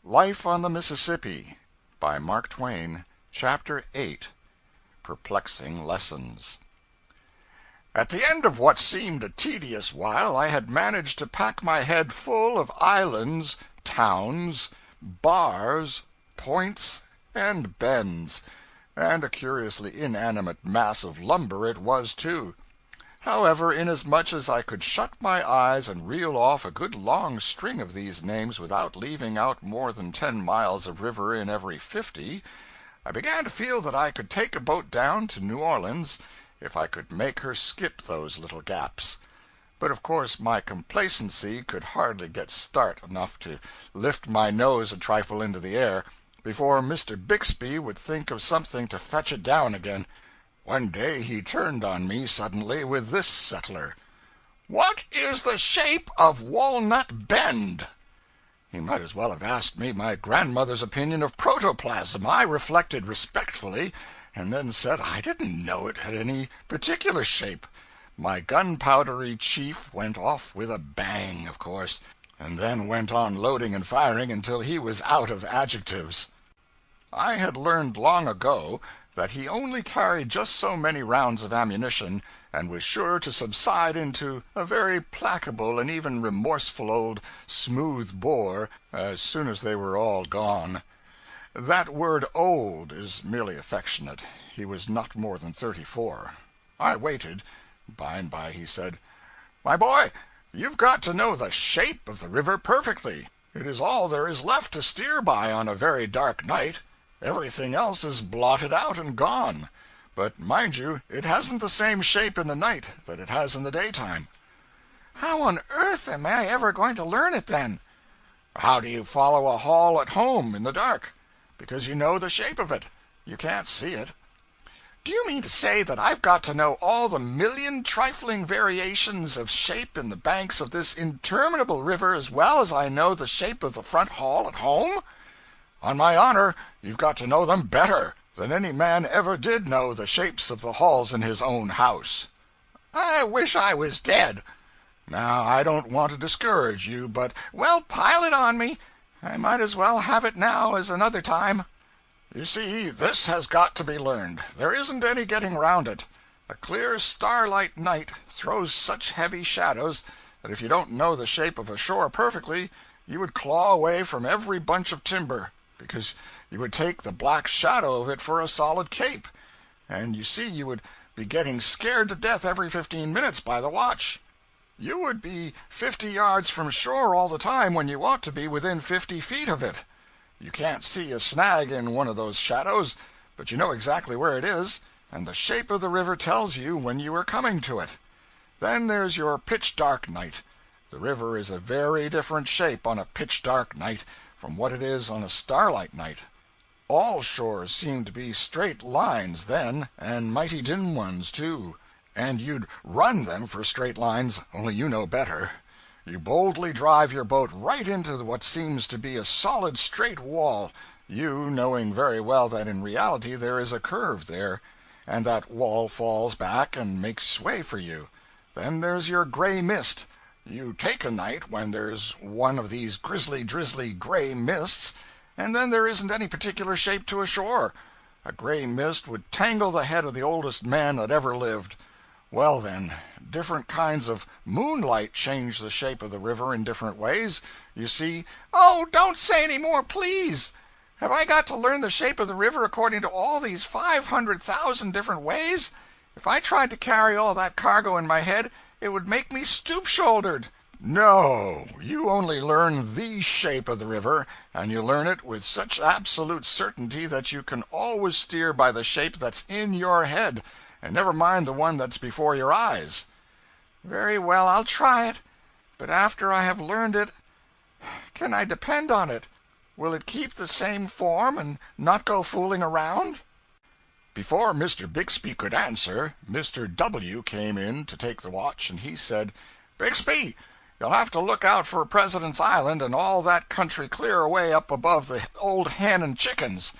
Life on the Mississippi by Mark Twain. Chapter 8. Perplexing Lessons. At the end of what seemed a tedious while, I had managed to pack my head full of islands, towns, bars, points, and bends, and a curiously inanimate mass of lumber it was, too. However, inasmuch as I could shut my eyes and reel off a good long string of these names without leaving out more than 10 miles of river in every 50, I began to feel that I could take a boat down to New Orleans if I could make her skip those little gaps. But of course my complacency could hardly get start enough to lift my nose a trifle into the air before Mr. Bixby would think of something to fetch it down again. One day he turned on me suddenly with this settler: "What is the shape of Walnut Bend?" He might as well have asked me my grandmother's opinion of protoplasm. I reflected respectfully, and then said I didn't know it had any particular shape. My gunpowdery chief went off with a bang, of course, and then went on loading and firing until he was out of adjectives. I had learned long ago that he only carried just so many rounds of ammunition, and was sure to subside into a very placable and even remorseful old smooth bore as soon as they were all gone. That word old is merely affectionate. He was not more than 34. I waited. By and by he said, "My boy, you've got to know the shape of the river perfectly. It is all there is left to steer by on a very dark night. Everything else is blotted out and gone. But mind you, it hasn't the same shape in the night that it has in the daytime." "How on earth am I ever going to learn it, then?" "How do you follow a hall at home in the dark? Because you know the shape of it. You can't see it." "Do you mean to say that I've got to know all the million trifling variations of shape in the banks of this interminable river as well as I know the shape of the front hall at home?" "On my honor, you've got to know them better than any man ever did know the shapes of the halls in his own house." "I wish I was dead." "Now, I don't want to discourage you, but—" "Well, pile it on me. I might as well have it now as another time." "You see, this has got to be learned. There isn't any getting round it. A clear starlight night throws such heavy shadows that if you don't know the shape of a shore perfectly, you would claw away from every bunch of timber, because you would take the black shadow of it for a solid cape, and you see you would be getting scared to death every 15 minutes by the watch. You would be 50 yards from shore all the time when you ought to be within 50 feet of it. You can't see a snag in one of those shadows, but you know exactly where it is, and the shape of the river tells you when you are coming to it. Then there's your pitch-dark night. The river is a very different shape on a pitch-dark night from what it is on a starlight night. All shores seem to be straight lines then, and mighty dim ones, too. And you'd run them for straight lines, only you know better. You boldly drive your boat right into what seems to be a solid straight wall, you knowing very well that in reality there is a curve there, and that wall falls back and makes way for you. Then there's your gray mist. You take a night when there's one of these drizzly gray mists, and then there isn't any particular shape to a shore. A gray mist would tangle the head of the oldest man that ever lived. Well, then, different kinds of moonlight change the shape of the river in different ways. You see—" "Oh, don't say any more, please! Have I got to learn the shape of the river according to all these 500,000 different ways? If I tried to carry all that cargo in my head, it would make me stoop-shouldered." "No, you only learn the shape of the river, and you learn it with such absolute certainty that you can always steer by the shape that's in your head, and never mind the one that's before your eyes." "Very well, I'll try it. But after I have learned it, can I depend on it? Will it keep the same form and not go fooling around?" Before Mr. Bixby could answer, Mr. W. came in to take the watch, and he said, "Bixby, you'll have to look out for President's Island and all that country clear away up above the old Hen and Chickens.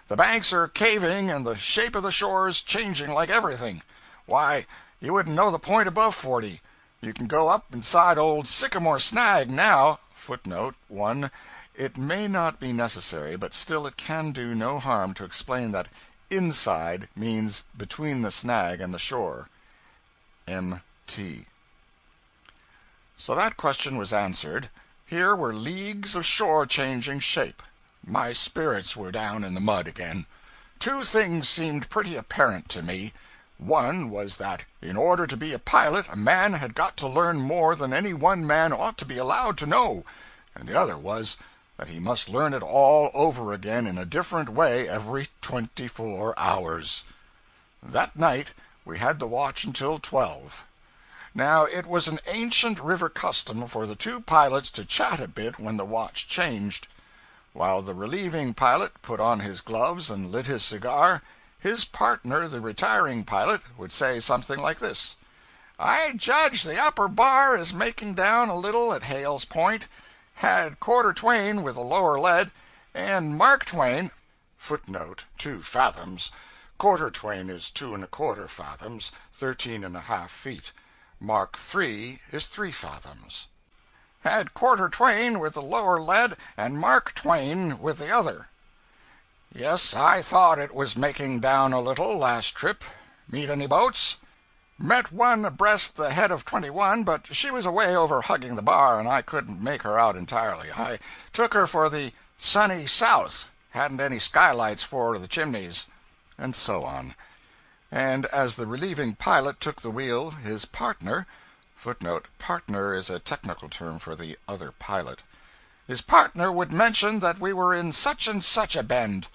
The banks are caving and the shape of the shores changing like everything. Why, you wouldn't know the point above 40. You can go up inside old Sycamore Snag now. Footnote 1. It may not be necessary, but still it can do no harm to explain that inside means between the snag and the shore. M.T. So that question was answered. Here were leagues of shore changing shape. My spirits were down in the mud again. Two things seemed pretty apparent to me. One was that in order to be a pilot a man had got to learn more than any one man ought to be allowed to know, and the other was that he must learn it all over again in a different way every 24 hours. That night we had the watch until 12. Now, it was an ancient river custom for the two pilots to chat a bit when the watch changed. While the relieving pilot put on his gloves and lit his cigar, his partner, the retiring pilot, would say something like this: "I judge the upper bar is making down a little at Hale's Point. Had Quarter Twain with a lower lead, and Mark Twain." Footnote 2 fathoms. Quarter Twain is 2 1/4 fathoms, 13 1/2 feet. Mark 3 is 3 fathoms. "Had Quarter Twain with the lower lead, and Mark Twain with the other." "Yes, I thought it was making down a little last trip. Meet any boats?" "Met one abreast the head of 21, but she was away over hugging the bar, and I couldn't make her out entirely. I took her for the sunny south. Hadn't any skylights for the chimneys." And so on. And as the relieving pilot took the wheel, his partner Footnote: partner is a technical term for the other pilot. His partner would mention that we were in such and such a bend,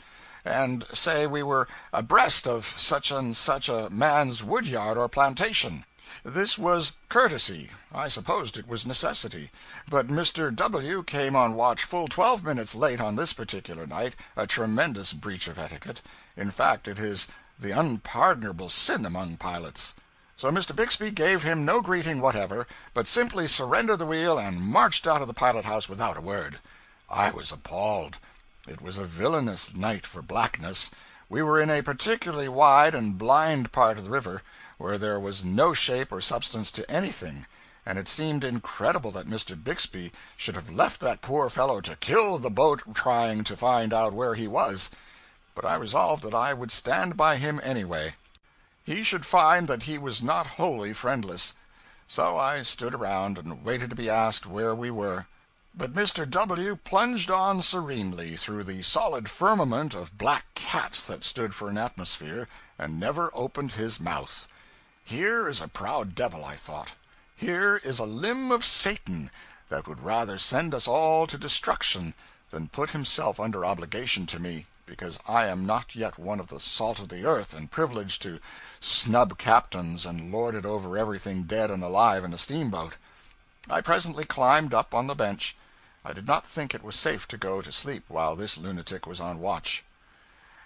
and say we were abreast of such and such a man's woodyard or plantation. This was courtesy. I supposed it was necessity. But Mr. W. came on watch full 12 minutes late on this particular night, a tremendous breach of etiquette. In fact, it is the unpardonable sin among pilots. So Mr. Bixby gave him no greeting whatever, but simply surrendered the wheel and marched out of the pilot house without a word. I was appalled. It was a villainous night for blackness. We were in a particularly wide and blind part of the river, where there was no shape or substance to anything, and it seemed incredible that Mr. Bixby should have left that poor fellow to kill the boat trying to find out where he was. But I resolved that I would stand by him anyway. He should find that he was not wholly friendless. So I stood around and waited to be asked where we were. But Mr. W. plunged on serenely through the solid firmament of black cats that stood for an atmosphere, and never opened his mouth. Here is a proud devil, I thought. Here is a limb of Satan that would rather send us all to destruction than put himself under obligation to me, because I am not yet one of the salt of the earth and privileged to snub captains and lord it over everything dead and alive in a steamboat. I presently climbed up on the bench. I did not think it was safe to go to sleep while this lunatic was on watch.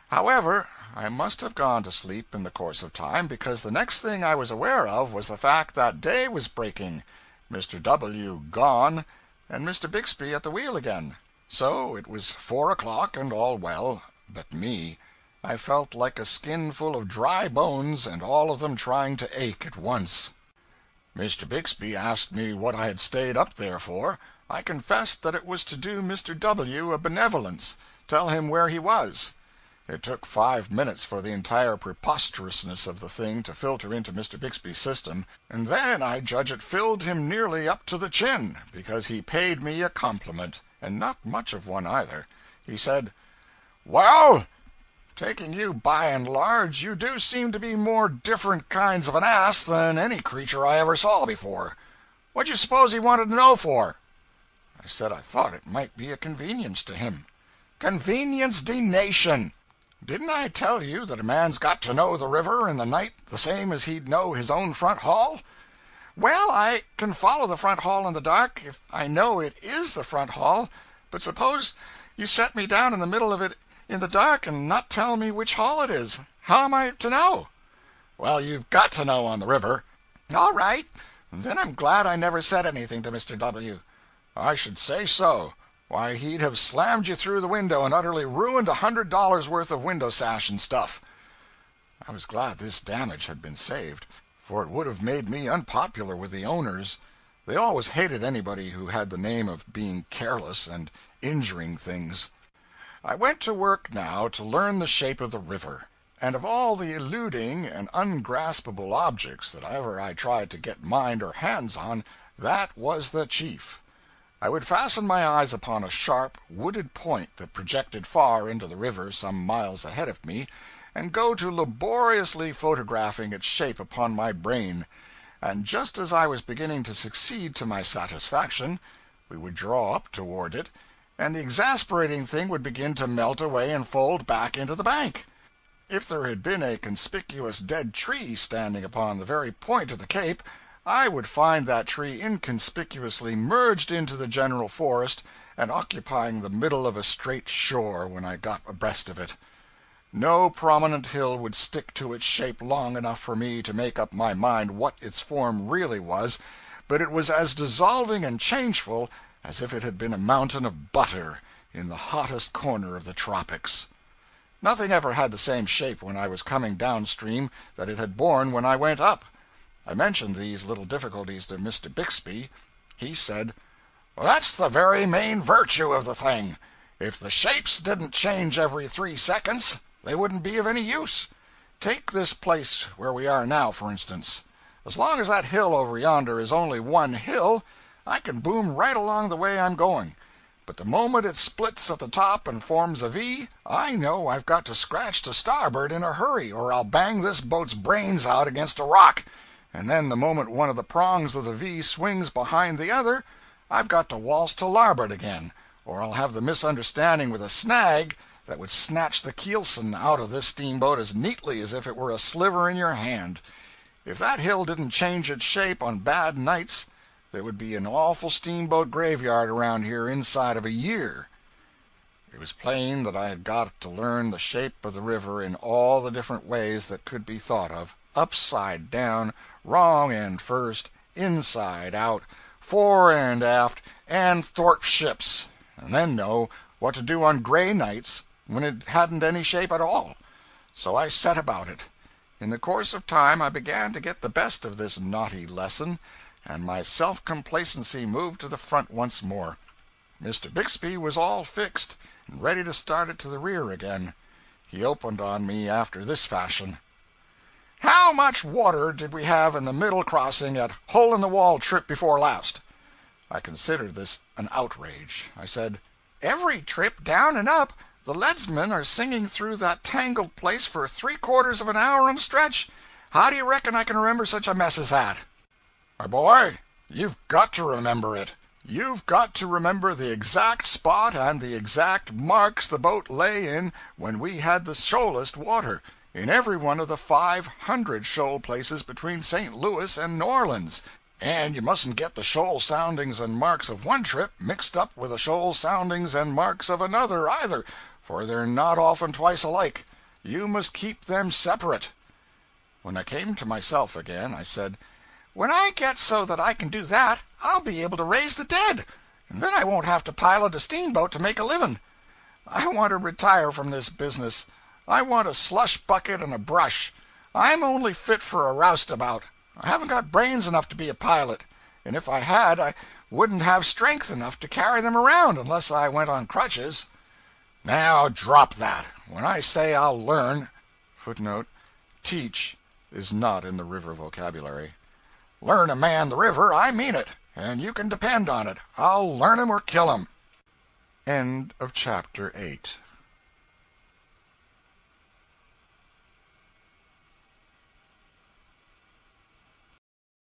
However, I must have gone to sleep in the course of time, because the next thing I was aware of was the fact that day was breaking, Mr. W. gone, and Mr. Bixby at the wheel again. So it was 4 o'clock and all well, but me. I felt like a skin full of dry bones, and all of them trying to ache at once. Mr. Bixby asked me what I had stayed up there for. I confessed that it was to do Mr. W. a benevolence, tell him where he was. It took 5 minutes for the entire preposterousness of the thing to filter into Mr. Bixby's system, and then I judge it filled him nearly up to the chin, because he paid me a compliment, and not much of one either. He said, "Well, taking you by and large, you do seem to be more different kinds of an ass than any creature I ever saw before. What'd you suppose he wanted to know for?" I said I thought it might be a convenience to him. "Convenience D-nation! Didn't I tell you that a man's got to know the river in the night the same as he'd know his own front hall?" "Well, I can follow the front hall in the dark if I know it is the front hall, but suppose you set me down in the middle of it in the dark and not tell me which hall it is. How am I to know?" "Well, you've got to know on the river." "All right. Then I'm glad I never said anything to Mr. W." "I should say so. Why, he'd have slammed you through the window and utterly ruined $100 worth of window sash and stuff." I was glad this damage had been saved, for it would have made me unpopular with the owners. They always hated anybody who had the name of being careless and injuring things. I went to work now to learn the shape of the river, and of all the eluding and ungraspable objects that ever I tried to get mind or hands on, that was the chief. I would fasten my eyes upon a sharp, wooded point that projected far into the river some miles ahead of me, and go to laboriously photographing its shape upon my brain, and just as I was beginning to succeed to my satisfaction, we would draw up toward it, and the exasperating thing would begin to melt away and fold back into the bank. If there had been a conspicuous dead tree standing upon the very point of the cape, I would find that tree inconspicuously merged into the general forest and occupying the middle of a straight shore when I got abreast of it. No prominent hill would stick to its shape long enough for me to make up my mind what its form really was, but it was as dissolving and changeful as if it had been a mountain of butter in the hottest corner of the tropics. Nothing ever had the same shape when I was coming downstream that it had borne when I went up. I mentioned these little difficulties to Mr. Bixby. He said, "Well, that's the very main virtue of the thing. If the shapes didn't change every 3 seconds, they wouldn't be of any use. Take this place where we are now, for instance. As long as that hill over yonder is only one hill, I can boom right along the way I'm going. But the moment it splits at the top and forms a V, I know I've got to scratch to starboard in a hurry, or I'll bang this boat's brains out against a rock. And then the moment one of the prongs of the V swings behind the other, I've got to waltz to larboard again, or I'll have the misunderstanding with a snag that would snatch the keelson out of this steamboat as neatly as if it were a sliver in your hand. If that hill didn't change its shape on bad nights, there would be an awful steamboat graveyard around here inside of a year." It was plain that I had got to learn the shape of the river in all the different ways that could be thought of, upside down, wrong end first, inside out, fore and aft, and thwartships, and then know what to do on gray nights when it hadn't any shape at all. So I set about it. In the course of time I began to get the best of this naughty lesson, and my self-complacency moved to the front once more. Mr. Bixby was all fixed, and ready to start it to the rear again. He opened on me after this fashion: "How much water did we have in the middle crossing at Hole-in-the-Wall trip before last?" I considered this an outrage. I said, "Every trip down and up, the leadsmen are singing through that tangled place for 3/4 of an hour on a stretch. How do you reckon I can remember such a mess as that?" "My boy, you've got to remember it. You've got to remember the exact spot and the exact marks the boat lay in when we had the shoalest water, in every one of the 500 shoal places between St. Louis and New Orleans. And you mustn't get the shoal soundings and marks of one trip mixed up with the shoal soundings and marks of another, either, for they're not often twice alike. You must keep them separate." When I came to myself again, I said, "When I get so that I can do that, I'll be able to raise the dead, and then I won't have to pilot a steamboat to make a living. I want to retire from this business. I want a slush bucket and a brush. I'm only fit for a roustabout. I haven't got brains enough to be a pilot, and if I had, I wouldn't have strength enough to carry them around unless I went on crutches." "Now drop that. When I say I'll learn." Footnote: teach is not in the river vocabulary. "Learn a man the river, I mean it, and you can depend on it. I'll learn him or kill him." End of chapter 8.